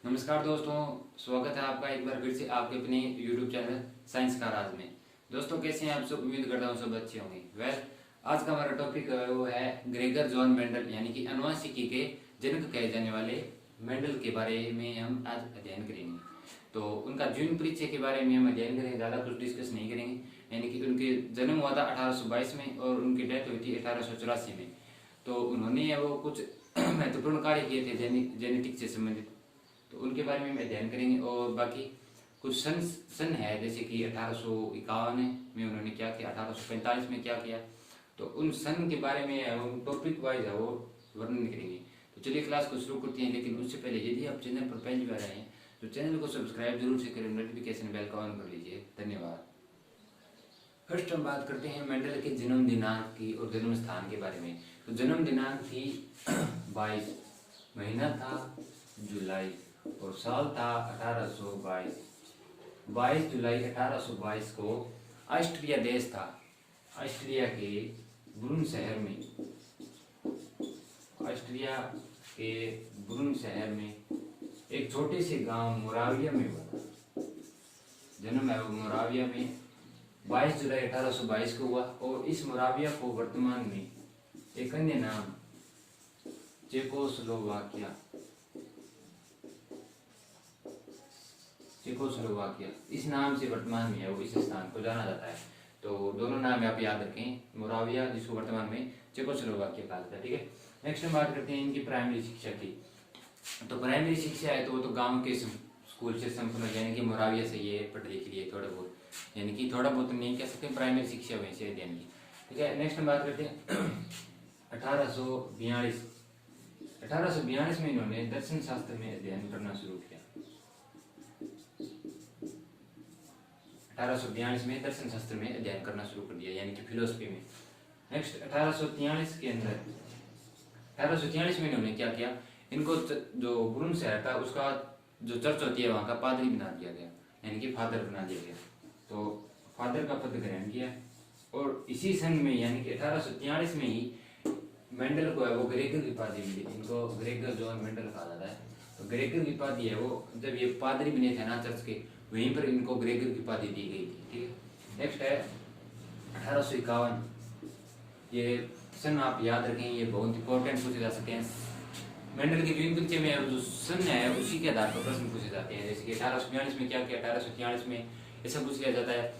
नमस्कार दोस्तों, स्वागत है आपका एक बार फिर से आपके अपने YouTube चैनल साइंस का राज में। दोस्तों कैसे हैं आप सब? उम्मीद करता हूँ सब अच्छे होंगे। आज का हमारा टॉपिक वो है ग्रेगर जॉन मेंडल यानी कि आनुवंशिकी के जनक कहे जाने वाले मेंडल के बारे में हम आज अध्ययन करेंगे। तो उनका जीवन परिचय के बारे में हम अध्ययन करेंगे, ज़्यादा कुछ डिस्कस नहीं करेंगे। यानी कि उनके जन्म हुआ था 1822 में और उनकी डेथ हुई थी 1884 में। तो उन्होंने वो कुछ महत्वपूर्ण कार्य किए थे जेनेटिक्स से संबंधित, तो उनके बारे में हम अध्ययन करेंगे। और बाकी कुछ सन है, जैसे कि 1851 में उन्होंने क्या किया, 1845 में क्या किया, तो उन सन के बारे में हम टॉपिक वाइज है वो वर्णन करेंगे। तो चलिए क्लास को शुरू करते हैं। लेकिन उससे पहले यदि आप चैनल पर पहली बार आए हैं तो चैनल को सब्सक्राइब जरूर से करें, नोटिफिकेशन बेल को ऑन कर लीजिए। धन्यवाद। फर्स्ट हम बात करते हैं मेंडल के जन्म दिनांक की और जन्म स्थान के बारे में। तो जन्म दिनांक थी 22, महीना था जुलाई और साल था 1822। 22 जुलाई 1822 को ऑस्ट्रिया देश था, ऑस्ट्रिया के ब्रुन शहर में, ऑस्ट्रिया के ब्रुन शहर में एक छोटे से गांव मोराविया में हुआ। जन्म है वो मोराविया में 22 जुलाई 1822 को हुआ। और इस मोराविया को वर्तमान में एक अन्य नाम चेकोस्लोवाकिया इस नाम से वर्तमान में है वो इस स्थान को जाना जाता है। तो दोनों नाम आप याद रखें, मोराविया जिसको वर्तमान में चेकोस्लोवाकिया कहा जाता है। ठीक है, नेक्स्ट हम बात करते हैं इनकी प्राइमरी शिक्षा की। तो प्राइमरी शिक्षा है तो वो तो गांव के स्कूल से संपन्न, यानी कि मोराविया से ये पढ़ लिख लिए थोड़ा बहुत, यानी कि थोड़ा बहुत नहीं कह सकते, प्राइमरी शिक्षा वहीं से अध्ययन की। ठीक है, नेक्स्ट हम बात करते हैं 1842 में इन्होंने दर्शन शास्त्र में अध्ययन करना शुरू किया। 1842 में दर्शन शास्त्र में अध्ययन करना शुरू कर दिया, यानी कि फिलोसफी में। नेक्स्ट 1843 के अंदर 1843 में इन्होंने क्या किया, इनको जो ब्रुन शहर था उसका जो चर्च होती है वहाँ का पादरी बना दिया गया, यानी कि फादर बना दिया गया। तो फादर का पद ग्रहण किया। और इसी सन में यानी कि 1843 में ही मेंडल को है वो ग्रेगर की उपाधि मिली। इनको ग्रेगर जॉन मेंडल कहा जाता है। तो ग्रेगर की उपाधि है वो, जब ये पादरी बने थे ना चर्च के, वहीं पर इनको ग्रेगर की उपाधि दी गई थी। ठीक है, नेक्स्ट है 1851। ये सन आप याद रखें, ये बहुत इंपॉर्टेंट पूछे जा सकते हैं। मेंडल के जीवन परिचय में जो सन है उसी के आधार पर प्रश्न पूछे जाते हैं। जैसे कि 1842 में क्या किया, 1843 में ऐसा पूछ लिया जाता है।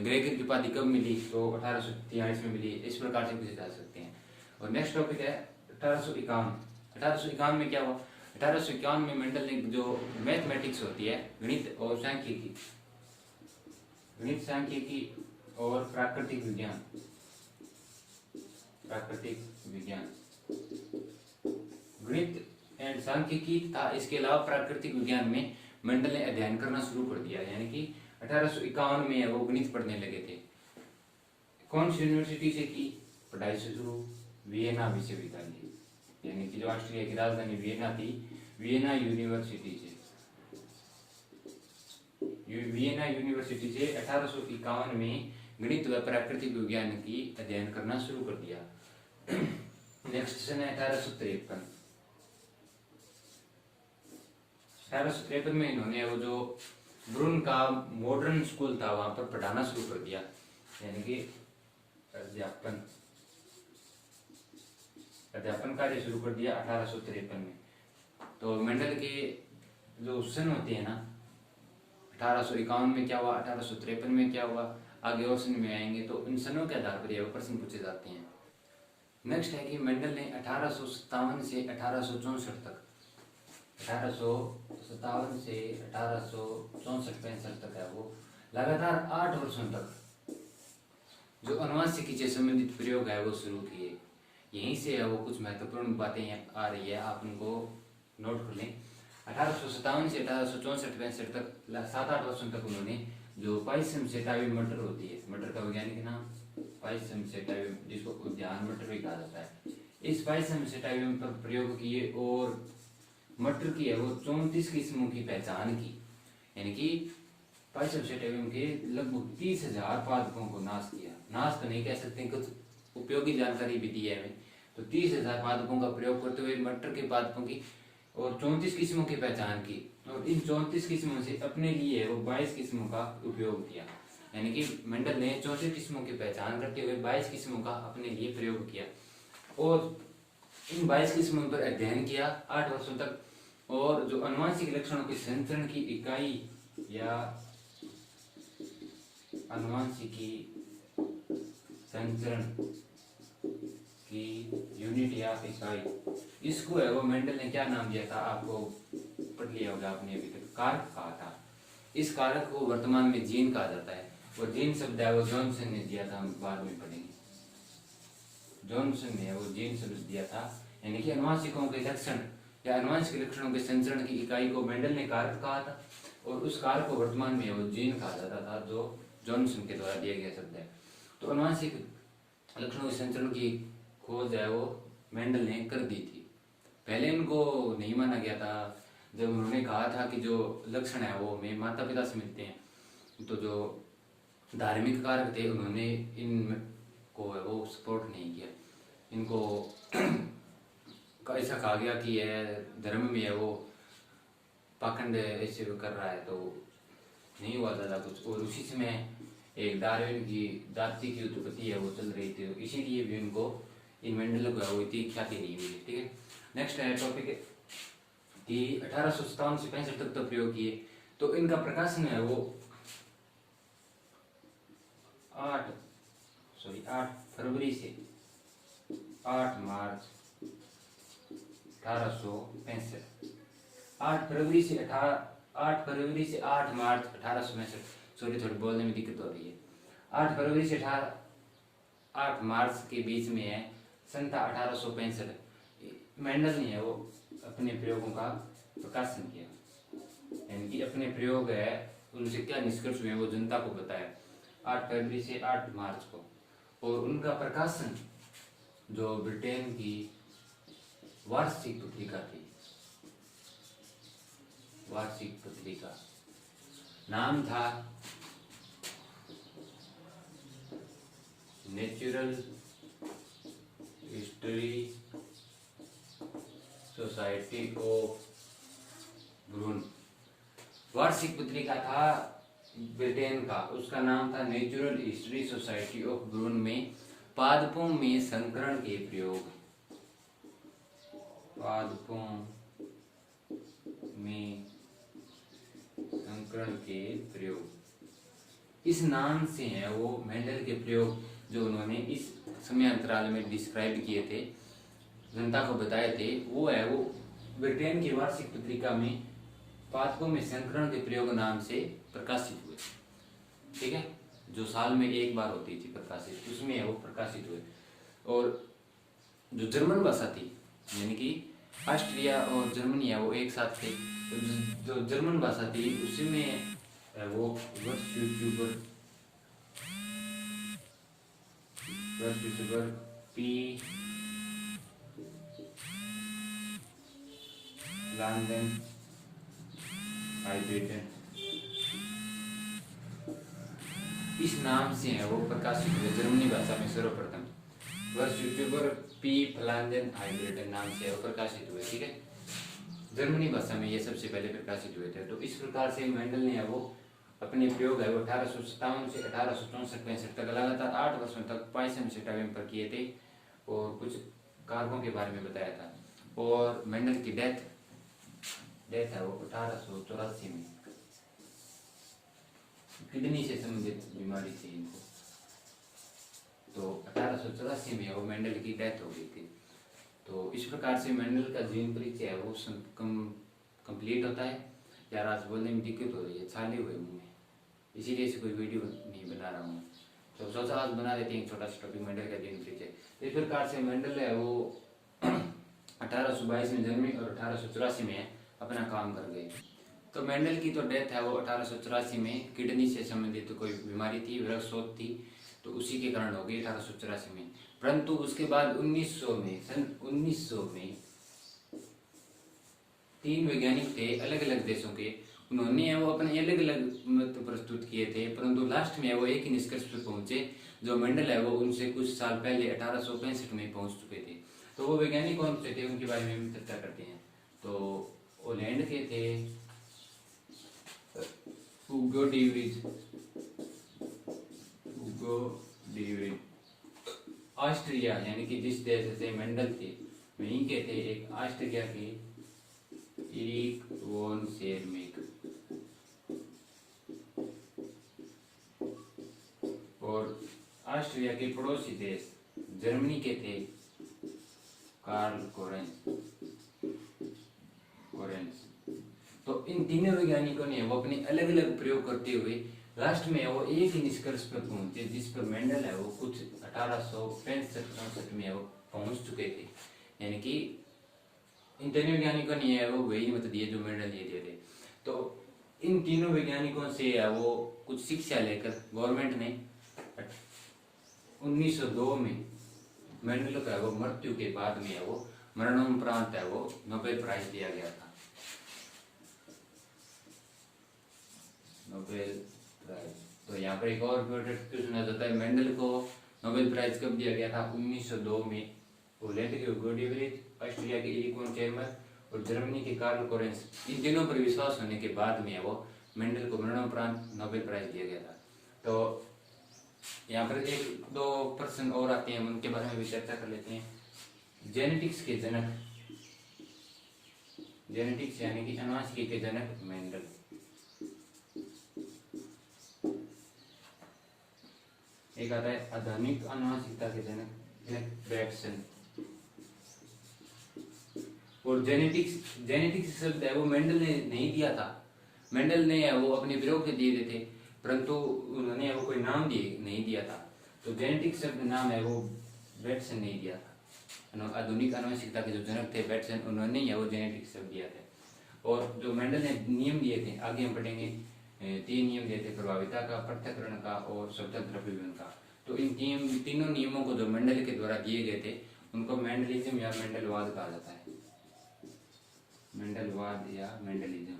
ग्रेगर की उपाधि कब मिली, तो 1843 में मिली, इस प्रकार से पूछे जा सकते हैं। और नेक्स्ट टॉपिक है 1851 में क्या हुआ। 1851 में मेंडल ने जो मैथमेटिक्स होती है, गणित और सांख्यिकी, और प्राकृतिक विज्ञान, गणित एंड सांख्यिकी था, इसके अलावा प्राकृतिक विज्ञान में मेंडल ने अध्ययन करना शुरू कर दिया। यानी कि 1851 में वो गणित पढ़ने लगे थे। कौन सी यूनिवर्सिटी से की पढ़ाई शुरू? वियना विश्वविद्यालय, यानी कि जो ऑस्ट्रिया की राजधानी वियना थी, वियना यूनिवर्सिटी से 1851 में गणित व प्राकृतिक विज्ञान की अध्ययन करना शुरू कर दिया। नेक्स्ट सन है 1853 में इन्होंने वो जो ब्रुन का मॉडर्न स्कूल था वहां पर पढ़ाना शुरू कर दिया, यानी कि अध्यापन कार्य शुरू कर दिया 1853 में। तो मेंडल के जो सन होते हैं ना, 1851 में क्या हुआ, 1853 में क्या हुआ, आगे और सन में आएंगे, तो इन सनों के आधार पर ये प्रश्न पूछे जाते हैं। नेक्स्ट है कि मेंडल ने 1857 से 1864 तक, 1857 से 1864-65 तक है वो लगातार 8 वर्षों तक जो आनुवंशिकी से संबंधित प्रयोग है वो शुरू किए। यहीं से है वो कुछ महत्वपूर्ण बातें आ रही है, आप उनको नोट कर लें। 1857 से 1864-65 तक 7-8 वर्षों तक उन्होंने जो पाइसम सेटावियम मटर होती है, मटर का वैज्ञानिक नाम पाइसम सेटावियम, जिसको उद्यान मटर भी कहा जाता है, इस पाइसम सेटावियम पर प्रयोग किए और मटर की है वो 34 किस्मों की पहचान की। यानी कि पाइसम सेटावियम के लगभग 30,000 पादपों को नाश किया। नाश तो नहीं कह सकते, कुछ उपयोगी जानकारी भी दी है हमें। तो 30,000 पादपों का प्रयोग करते हुए मटर के पादपों की और 34 किस्मों की पहचान की। और इन 34 किस्मों से अपने लिए वो 22 किस्मों का उपयोग किया। यानी कि मेंडल ने 34 किस्मों की पहचान करते हुए 22 किस्मों का अपने लिए प्रयोग किया और इन 22 किस्मों पर अध्ययन किया 8 वर्षों तक। और जो अनुवांशिक लक्षणों के संचरण की इकाई या अनुवांशिकी संचरण की यूनिट या इकाई, इसको है वो मेंडल ने क्या नाम दिया था, आपको पढ़ लिया होगा आपने अभी तक, कारक कहा था। इस कारक को वर्तमान में जीन कहा जाता है और जीन शब्द है वो जॉनसन ने दिया था, हम बाद में पढ़ेंगे। जॉनसन ने वो जीन शब्द दिया था। यानी कि अनुवांशिकों के लक्षण या अनुवांशिक लक्षणों के संचरण की इकाई को मेंडल ने कारक कहा था और उस कारक को वर्तमान में वो जीन कहा जाता था, जो जॉनसन के द्वारा दिया गया शब्द है। तो अनुवांशिक लक्षणों के संचरण की खोज है वो मेंडल ने कर दी थी। पहले इनको नहीं माना गया था, जब उन्होंने कहा था कि जो लक्षण है वो हमें माता पिता से मिलते हैं, तो जो धार्मिक कारक थे उन्होंने इन को है वो सपोर्ट नहीं किया। इनको ऐसा कहा गया कि यह धर्म में है वो पाखंड ऐसे कर रहा है, तो नहीं हुआ ज़्यादा कुछ। और उसी समय एक डार्विन की जाति की उत्पत्ति है वो चल रही थी, इसीलिए भी उनको इन मेंडल को वो इतनी ख्याति नहीं मिली। ठीक है, नेक्स्ट है टॉपिक कि 1857 से 65 तक तो प्रयोग किए। तो इनका प्रकाशन है वो 8 फरवरी से 8 मार्च 1865। 8 फरवरी से 8 मार्च 1865, सॉरी थोड़ी बोलने में दिक्कत हो रही है। 8 फरवरी से 8 मार्च के बीच में है सन था 1865। मेंडल ने वो अपने प्रयोगों का प्रकाशन किया, यानी कि अपने प्रयोग है उनसे क्या निष्कर्ष हुए वो जनता को बताया 8 फरवरी से 8 मार्च को। और उनका प्रकाशन जो ब्रिटेन की वार्षिक पत्रिका थी, वार्षिक पत्रिका नाम था नेचुरल हिस्ट्री सोसाइटी ऑफ ब्रून। वार्षिक पत्रिका था ब्रिटेन का, उसका नाम था नेचुरल हिस्ट्री सोसाइटी ऑफ ब्रून में पादपों में संकरण के प्रयोग, पादपों में संकरण के प्रयोग, इस नाम से है वो मेंडल के प्रयोग जो उन्होंने इस समय अंतराल में डिस्क्राइब किए थे, जनता को बताए थे, वो है वो ब्रिटेन की वार्षिक पत्रिका में पादपों में संकरण के प्रयोग नाम से प्रकाशित हुए। ठीक है, जो साल में एक बार होती थी प्रकाशित, उसमें वो प्रकाशित हुए। और जो जर्मन भाषा थी, यानी कि ऑस्ट्रिया और जर्मनी है वो एक साथ थे, तो जो जर्मन भाषा थी उसमें वो वर्ष यूट्यूबर पी लैंडन हाइब्रिडन, इस नाम से है वो प्रकाशित हुए जर्मनी भाषा में सर्वप्रथम। वर्ष यूट्यूबर पी फ्लांडन हाइब्रिडन नाम से वो प्रकाशित हुए। ठीक है, जर्मनी भाषा में ये सबसे पहले प्रकाशित हुए थे। तो इस प्रकार से मेंडल ने वो अपने प्रयोग है वो 1857 से 1864-65 तक लगातार 8 वर्षों तक पाइसेम पर किए थे और कुछ कारकों के बारे में बताया था। और मेंडल की डेथ है वो 1884 में, किडनी से संबंधित बीमारी थी इनको, तो 1884 में वो मेंडल की डेथ हो गई थी। तो इस प्रकार से मेंडल का जीवन परिचय है वो कंप्लीट होता है। यार आज बोलने में दिक्कत हो रही है, छाले हुए मुँह में, इसीलिए इसे कोई वीडियो नहीं बना रहा हूँ। तो सोचा आज बना देते हैं छोटा सा टॉपिक मेंडल का जीवन परिचय। इस प्रकार से मेंडल है वो 1822 में जन्मे और 1884 में अपना काम कर गए। तो मेंडल की तो डेथ है वो 1884 में, किडनी से संबंधित कोई बीमारी थी, वृक्कशोथ थी, तो उसी के कारण हो गई 1884 में। परंतु उसके बाद 1900 में 3 वैज्ञानिक थे अलग अलग देशों के, उन्होंने वो अपने अलग अलग मत प्रस्तुत किए थे, परंतु लास्ट में वो एक ही निष्कर्ष पर पहुंचे। जो मेंडल है वो उनसे कुछ साल पहले 1865 में पहुंच चुके थे। तो वो वैज्ञानिक कौन से थे उनके बारे में भी चर्चा करते हैं। तो हॉलैंड के थे डिवरीज ऑस्ट्रिया यानी कि जिस देश से मेंडल थे वहीं के थे, एक ऑस्ट्रिया के एरिक वॉन शेरमेक और ऑस्ट्रिया के पड़ोसी देश जर्मनी के थे कार्ल कोरेंस। तो इन तीनों वैज्ञानिकों ने वो अपने अलग अलग प्रयोग करते हुए लास्ट में वो एक ही निष्कर्ष पर पहुंचे, जिस पर मेंडल है वो कुछ 1865 में वो पहुंच चुके थे। यानी कि इन तीनों वैज्ञानिकों ने है वो वही मत दिए जो मेंडल दिए थे। तो इन तीनों वैज्ञानिकों से है वो कुछ शिक्षा लेकर गवर्नमेंट ने 1902 में मेंडल का वो मृत्यु के बाद में है वो मरणोपरांत है वो नोबेल प्राइज दिया गया था। Nobel prize. तो यहाँ पर एक और क्वेश्चन आ जाता है, मेंडल को नोबेल प्राइज कब दिया गया था? 1902 में। पोलैंड के हुगो डिवरीज, ऑस्ट्रिया के एरिक वॉन शेरमेक और जर्मनी के कार्ल कोरेंस, इन तीनों पर विश्वास होने के बाद में वो मेंडल को मरणोपरांत नोबेल प्राइज दिया गया था। तो यहाँ पर एक दो प्रश्न और आते हैं, उनके बारे में भी चर्चा कर लेते हैं। जेनेटिक्स के जनक, जेनेटिक्स यानी कि अनुवांशिकी के जनक मेंडल। एक आता है आधुनिक आनुवंशिकता के जनक बेटसन। और जेनेटिक्स शब्द है वो मेंडल ने नहीं दिया था, मेंडल ने वो अपने प्रयोग से दिए थे, परंतु उन्होंने वो कोई नाम नहीं दिया था। तो जेनेटिक्स शब्द नाम है वो बेटसन ने दिया था। आधुनिक आनुवंशिकता के जो जनक थे बेटसन, उन्होंने ही वो जेनेटिक्स शब्द दिया था। और जो मेंडल ने नियम दिए थे, आगे हम पढ़ेंगे, 3 नियम दिए थे, प्रभाविता का, पृथक्करण का और स्वतंत्र विवरण का। तो इन तीनों नियमों को जो मेंडल के द्वारा दिए गए थे उनको मेंडलिज्म या मेंडलवाद कहा जाता है, मेंडलवाद या मेंडलिज्म।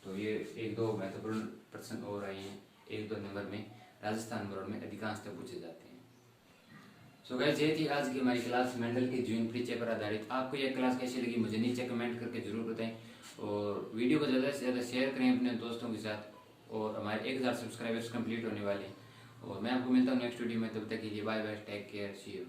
तो ये एक दो महत्वपूर्ण प्रश्न और आए हैं, 1-2 नंबर में राजस्थान बोर्ड में अधिकांशतः पूछे जाते हैं। सो गाइस, ये थी आज की हमारी क्लास मेंडल के जीवन परिचय पर आधारित। आपको यह क्लास कैसी लगी मुझे नीचे कमेंट करके जरूर बताएं और वीडियो को ज़्यादा से ज़्यादा शेयर करें अपने दोस्तों के साथ। और हमारे 1000 सब्सक्राइबर्स कंप्लीट होने वाले हैं और मैं आपको मिलता हूँ नेक्स्ट वीडियो में। तब तक के लिए bye bye, take care, see you.